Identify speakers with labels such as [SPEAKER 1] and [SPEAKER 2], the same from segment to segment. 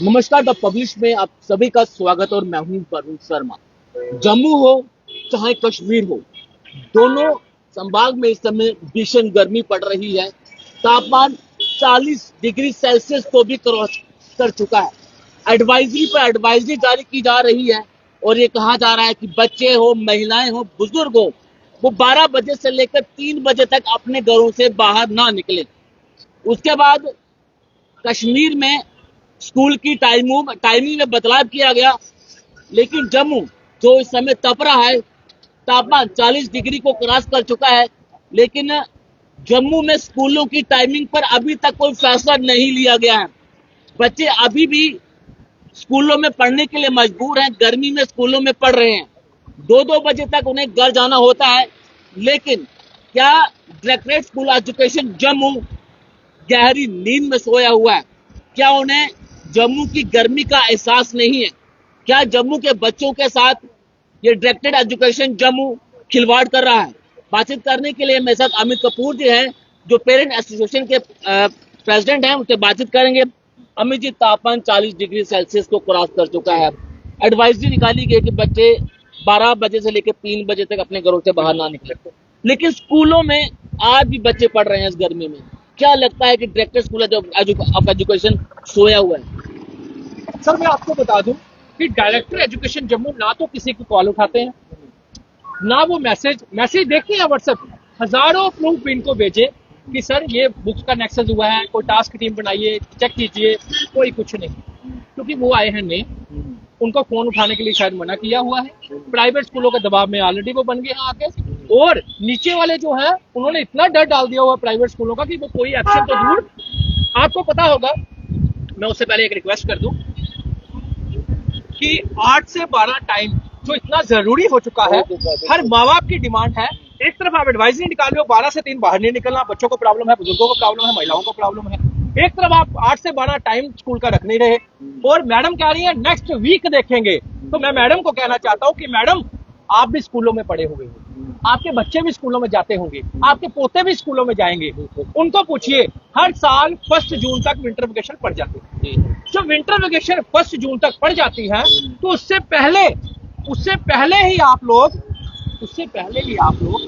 [SPEAKER 1] नमस्कार, the publish में आप सभी का स्वागत और मैं हूं वरुण शर्मा। जम्मू हो चाहे कश्मीर हो, दोनों संभाग में इस समय भीषण गर्मी पड़ रही है। तापमान 40 डिग्री सेल्सियस को भी क्रॉस कर चुका है। एडवाइजरी पर एडवाइजरी जारी की जा रही है और ये कहा जा रहा है कि बच्चे हो, महिलाएं हो, बुजुर्ग हो, वो 12 बजे से लेकर 3 बजे तक अपने घरों से बाहर ना निकले। उसके बाद कश्मीर में स्कूल की टाइमिंग में बदलाव किया गया, लेकिन जम्मू जो इस समय तप रहा है, तापमान 40 डिग्री को क्रॉस कर चुका है, लेकिन जम्मू में स्कूलों की टाइमिंग पर अभी तक कोई फैसला नहीं लिया गया है। बच्चे अभी भी स्कूलों में पढ़ने के लिए मजबूर हैं, गर्मी में स्कूलों में पढ़ रहे हैं। 2-2 बजे तक उन्हें घर जाना होता है, लेकिन क्या डायरेक्टरेट स्कूल एजुकेशन जम्मू गहरी नींद में सोया हुआ है? क्या उन्हें जम्मू की गर्मी का एहसास नहीं है? क्या जम्मू के बच्चों के साथ ये डायरेक्टेड एजुकेशन जम्मू खिलवाड़ कर रहा है? बातचीत करने के लिए मेरे साथ अमित कपूर जी हैं, जो पेरेंट एसोसिएशन के प्रेसिडेंट हैं। उनसे बातचीत करेंगे। अमित जी, तापमान 40 डिग्री सेल्सियस को क्रॉस कर चुका है। एडवाइजरी निकाली गई कि बच्चे 12 बजे से लेकर 3 बजे तक अपने घरों से बाहर ना निकले, लेकिन स्कूलों में आज भी बच्चे पढ़ रहे हैं इस गर्मी में। क्या लगता है कि डायरेक्टर स्कूल ऑफ एजुकेशन सोया हुआ है?
[SPEAKER 2] सर, मैं आपको बता दूं कि डायरेक्टर एजुकेशन जम्मू ना तो किसी की कॉल उठाते हैं, ना वो मैसेज देखते हैं व्हाट्सएप। हजारों प्रूफ इनको भेजे कि सर ये बुक्स का नेक्सस हुआ है, कोई टास्क टीम बनाइए, चेक कीजिए, कोई कुछ नहीं। क्योंकि वो आए हैं नहीं, उनको फोन उठाने के लिए शायद मना किया हुआ है। प्राइवेट स्कूलों के दबाव में ऑलरेडी वो बन गए हैं आके, और नीचे वाले जो है उन्होंने इतना डर डाल दिया हुआ प्राइवेट स्कूलों का कि वो कोई एक्शन तो दूर। आपको पता होगा, मैं उससे पहले एक रिक्वेस्ट कर दूं कि 8 से 12 टाइम जो इतना जरूरी हो चुका है, हर माँ बाप की डिमांड है। एक तरफ आप एडवाइजरी निकाल रहे हो, 12 से 3 बाहर नहीं निकलना, बच्चों को प्रॉब्लम है, बुजुर्गों को प्रॉब्लम है, महिलाओं को प्रॉब्लम है। एक तरफ आप 8 से 12 टाइम स्कूल का रख नहीं रहे, और मैडम कह रही है नेक्स्ट वीक देखेंगे। तो मैं मैडम को कहना चाहता हूँ कि मैडम, आप भी स्कूलों में पढ़े होंगे, आपके बच्चे भी स्कूलों में जाते होंगे, आपके पोते भी स्कूलों में जाएंगे। उनको पूछिए, हर साल 1 जून तक विंटर वेकेशन पड़ जाती है। जब विंटर वेकेशन 1 जून तक पड़ जाती है, तो उससे पहले ही आप लोग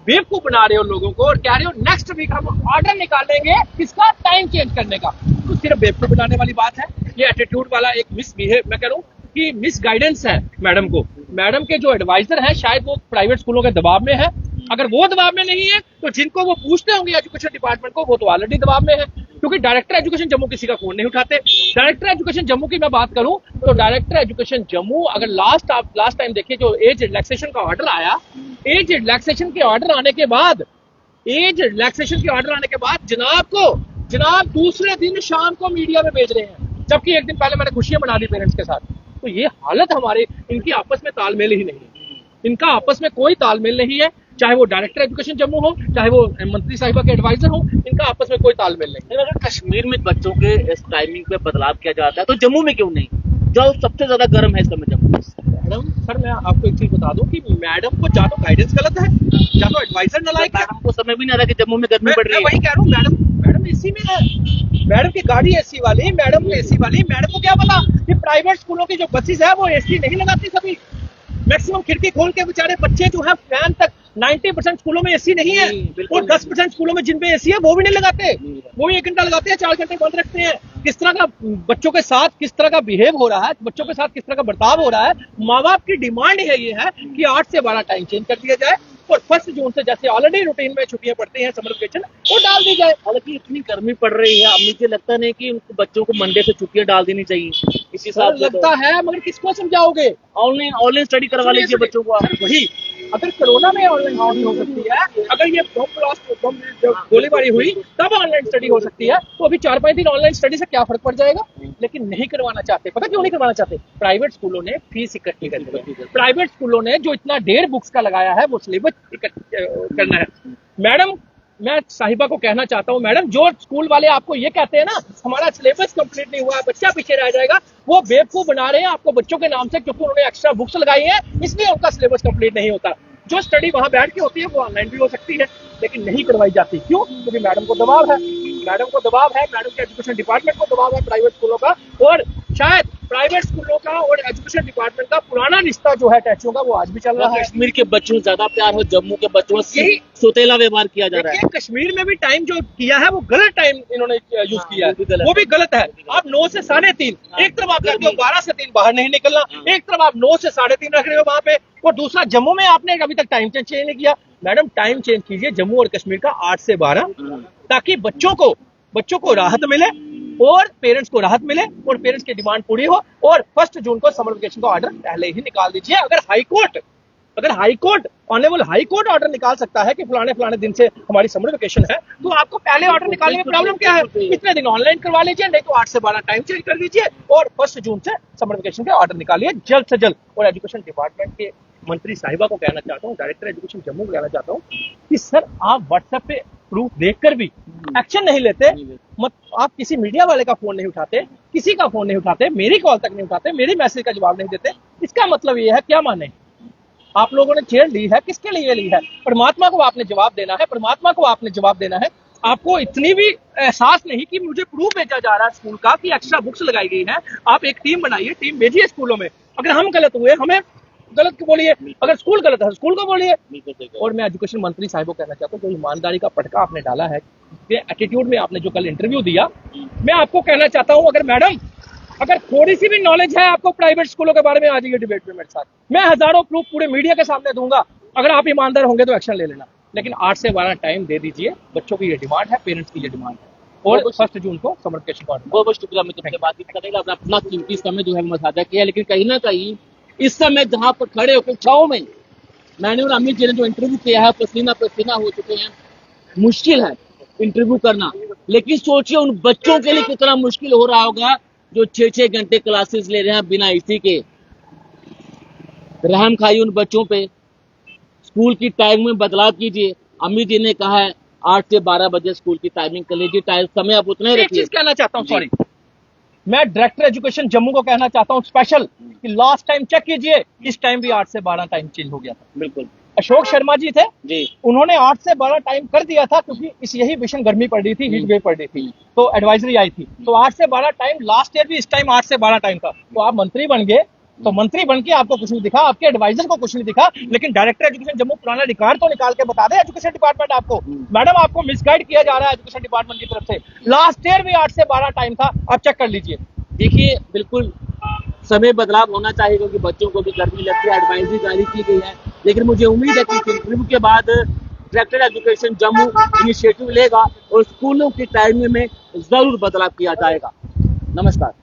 [SPEAKER 2] बेवकूफ बना रहे हो लोगों को, और कह रहे हो नेक्स्ट वीक हम ऑर्डर निकालेंगे किसका, टाइम चेंज करने का। तो सिर्फ बेवकूफ बनाने वाली बात है। ये एटीट्यूड वाला एक मिसबिहेव, मैं कह रहा हूँ कि मिस गाइडेंस है मैडम को। मैडम के जो एडवाइजर है शायद वो प्राइवेट स्कूलों के दबाव में है। अगर वो दबाव में नहीं है तो जिनको वो पूछते होंगे एजुकेशन डिपार्टमेंट को, वो तो ऑलरेडी दबाव में है। क्योंकि डायरेक्टर एजुकेशन जम्मू किसी का फोन नहीं उठाते। डायरेक्टर एजुकेशन जम्मू की मैं बात करूं तो डायरेक्टर एजुकेशन जम्मू, अगर लास्ट टाइम देखिए जो एज रिलैक्सेशन का ऑर्डर आया, एज रिलैक्सेशन के ऑर्डर आने के बाद जनाब दूसरे दिन शाम को मीडिया में भेज रहे हैं, जबकि एक दिन पहले मैंने खुशियां मना दी पेरेंट्स के साथ। तो ये हालत हमारे, इनकी आपस में तालमेल ही नहीं है, इनका आपस में कोई तालमेल नहीं है। चाहे वो डायरेक्टर एजुकेशन जम्मू हो, चाहे वो मंत्री साहिबा के एडवाइजर हो, इनका आपस में कोई तालमेल नहीं।
[SPEAKER 1] अगर कश्मीर में बच्चों के इस टाइमिंग पे बदलाव किया जाता है तो जम्मू में क्यों नहीं, जो सबसे ज्यादा गर्म है इस समय जम्मू में?
[SPEAKER 2] मैडम, सर मैं आपको एक चीज बता दूं कि मैडम को या तो गाइडेंस गलत है, या तो एडवाइजर नालायक है।
[SPEAKER 1] मैडम को समय भी नहीं आ रहा कि जम्मू में गर्मी पड़ रही है।
[SPEAKER 2] मैं वही कह रहा हूँ, मैडम एसी में है, मैडम की गाड़ी एसी वाली, मैडम को क्या पता कि प्राइवेट स्कूलों की जो बसेस है वो एसी नहीं लगाती। सभी मैक्सिमम खिड़की खोल के बेचारे बच्चे जो है फैन तक, 90% स्कूलों में एसी नहीं है, और 10% स्कूलों में जिनपे एसी है वो भी नहीं लगाते। वो भी 1 घंटा लगाते हैं, 4 घंटे बंद रखते हैं। किस तरह का बच्चों के साथ किस तरह का बिहेव हो रहा है, बच्चों के साथ किस तरह का बर्ताव हो रहा है। माँ बाप की डिमांड है ये है कि 8 से 12 टाइम चेंज कर दिया जाए, और 1 जून से जैसे ऑलरेडी रूटीन में छुट्टियां पड़ती हैं, समर वेकेशन, वो डाल दी जाए।
[SPEAKER 1] हालांकि इतनी गर्मी पड़ रही है, मुझे लगता नहीं कि उनको बच्चों को मंडे से छुट्टियां डाल देनी चाहिए। इस हिसाब से
[SPEAKER 2] लगता है, मगर किसको समझाओगे?
[SPEAKER 1] ऑनलाइन स्टडी करवा लीजिए बच्चों को।
[SPEAKER 2] वही, अगर कोरोना में ऑनलाइन स्टडी हो सकती है, अगर ये बम गोलीबारी हुई तब ऑनलाइन स्टडी हो सकती है, तो अभी 4-5 दिन ऑनलाइन स्टडी से क्या फर्क पड़ जाएगा? लेकिन नहीं करवाना चाहते। पता क्यों नहीं करवाना चाहते? प्राइवेट स्कूलों ने फीस इकट्ठी करनी है, प्राइवेट स्कूलों ने जो इतना 1.5 बुक्स का लगाया है वो सिलेबस करना है। मैडम, मैं साहिबा को कहना चाहता हूँ, मैडम जो स्कूल वाले आपको ये कहते हैं ना हमारा सिलेबस कंप्लीट नहीं हुआ है, बच्चा पीछे रह जाएगा, वो बेवकूफ बना रहे हैं आपको बच्चों के नाम से, क्योंकि उन्होंने एक्स्ट्रा बुक्स लगाई है इसलिए उनका सिलेबस कंप्लीट नहीं होता। जो स्टडी वहां बैठ के होती है वो ऑनलाइन भी हो सकती है, लेकिन नहीं करवाई जाती। क्यों? क्योंकि मैडम को दबाव है। मैडम को दबाव है, मैडम के एजुकेशन डिपार्टमेंट को दबाव है प्राइवेट स्कूलों का, और शायद प्राइवेट स्कूलों का और एजुकेशन डिपार्टमेंट का पुराना रिश्ता जो है टैक्सियों का वो आज भी चल रहा है।
[SPEAKER 1] कश्मीर के बच्चों से ज्यादा प्यार हो, जम्मू के बच्चों से
[SPEAKER 2] यही
[SPEAKER 1] सोतेला व्यवहार किया जा रहा है।
[SPEAKER 2] देखिए, कश्मीर में भी टाइम जो किया है वो गलत टाइम इन्होंने यूज किया है, वो भी गलत है। आप 9 से 3:30, एक तरफ आप कहते हो 12 से 3 बाहर नहीं निकलना, एक तरफ आप 9 से 3:30 रख रहे हो वहां पे, और दूसरा जम्मू में आपने अभी तक टाइम चेंज नहीं किया। मैडम टाइम चेंज कीजिए जम्मू और कश्मीर का 8 से 12, ताकि बच्चों को राहत मिले और पेरेंट्स को राहत मिले और पेरेंट्स की डिमांड पूरी हो। और 1 जून को समर वेकेशन का ऑर्डर पहले ही निकाल दीजिए। अगर हाईकोर्ट ऑनरेबल हाईकोर्ट ऑर्डर निकाल सकता है कि फलाने दिन से हमारी समर वेकेशन है, तो आपको पहले ऑर्डर निकालने में प्रॉब्लम क्या है? इतने दिन ऑनलाइन करवा लीजिए, नहीं तो 8 से 12 टाइम चेंज कर दीजिए और 1 जून से समर वेकेशन के ऑर्डर निकालिए जल्द से जल्द। और एजुकेशन डिपार्टमेंट के मंत्री साहिबा को कहना चाहता हूँ, डायरेक्टर एजुकेशन जम्मू को कहना चाहता हूँ कि सर आप व्हाट्सएप पे प्रूफ देखकर भी एक्शन नहीं लेते, आप किसी मीडिया वाले का फोन नहीं उठाते, किसी का फोन नहीं उठाते, मेरी कॉल तक नहीं उठाते, मेरी मैसेज का जवाब नहीं देते, इसका मतलब ये है क्या माने? आप लोगों ने चेयर ली है, किसके लिए ली है? परमात्मा को आपने जवाब देना है, परमात्मा को आपने जवाब देना है। आपको इतनी भी एहसास नहीं कि मुझे प्रूफ भेजा जा रहा है स्कूल का कि एक्स्ट्रा बुक्स लगाई गई है। आप एक टीम बनाइए, टीम भेजिए स्कूलों में। अगर हम गलत हुए हमें गलत को बोलिए, अगर स्कूल गलत है स्कूल को बोलिए। और मैं एजुकेशन मंत्री साहब को कहना चाहता हूँ, जो ईमानदारी का पटका आपने डाला है, एटीट्यूड में आपने जो कल इंटरव्यू दिया, मैं आपको कहना चाहता हूँ, अगर मैडम अगर थोड़ी सी भी नॉलेज है आपको प्राइवेट स्कूलों के बारे में, आ जाइए डिबेट में मेरे साथ, मैं हजारों प्रूफ पूरे मीडिया के सामने दूंगा। अगर आप ईमानदार होंगे तो एक्शन ले लेना, लेकिन 8 से 12 टाइम दे दीजिए। बच्चों की ये डिमांड है, पेरेंट्स की ये डिमांड है, और 1 जून को समर वेकेशन का ऑर्डर।
[SPEAKER 1] बहुत शुक्रिया मित्र, बातचीत करेगा अपना कीमती समय जो है वो साझा किया। लेकिन कहीं ना कहीं इस समय जहां पर खड़े होकर छाव में मैंने और अमित जी ने जो इंटरव्यू किया है, पसीना पसीना हो चुके हैं। मुश्किल है इंटरव्यू करना, लेकिन सोचिए उन बच्चों के लिए कितना मुश्किल हो रहा होगा जो 6-6 घंटे क्लासेस ले रहे हैं बिना एसी के। रहम खाइए उन बच्चों पे। स्कूल की टाइम में बदलाव कीजिए। अमित जी ने कहा है 8 से 12 बजे स्कूल की टाइमिंग कर लीजिए, समय आप उतना ही
[SPEAKER 2] एक
[SPEAKER 1] रखिए।
[SPEAKER 2] चीज कहना चाहता हूँ, सॉरी, मैं डायरेक्टर एजुकेशन जम्मू को कहना चाहता हूँ स्पेशल कि लास्ट टाइम चेक कीजिए, इस टाइम भी 8 से 12 टाइम चेंज हो गया था।
[SPEAKER 1] बिल्कुल,
[SPEAKER 2] अशोक शर्मा जी थे
[SPEAKER 1] जी,
[SPEAKER 2] उन्होंने 8 से 12 टाइम कर दिया था, क्योंकि यही भीषण गर्मी पड़ रही थी, हीट वेव पड़ रही थी, तो एडवाइजरी आई थी। तो 8 से 12 टाइम, लास्ट ईयर भी इस टाइम 8 से 12 टाइम था। तो आप मंत्री बन गए, तो मंत्री बन के आपको कुछ नहीं दिखा, आपके एडवाइजर को कुछ नहीं दिखा, लेकिन डायरेक्टर एजुकेशन जम्मू पुराना रिकॉर्ड तो निकाल के बता दे एजुकेशन डिपार्टमेंट आपको। मैडम आपको मिसगाइड किया जा रहा है एजुकेशन डिपार्टमेंट की तरफ से। लास्ट ईयर भी 8 से 12 टाइम था, आप चेक कर लीजिए।
[SPEAKER 1] देखिए बिल्कुल समय बदलाव होना चाहिए, क्योंकि बच्चों को भी गर्मी लगती है, एडवाइजरी जारी की गई है। लेकिन मुझे उम्मीद है कि इंटरव्यू के बाद डायरेक्टर एजुकेशन जम्मू इनिशिएटिव लेगा और स्कूलों की टाइमिंग में जरूर बदलाव किया जाएगा। नमस्कार।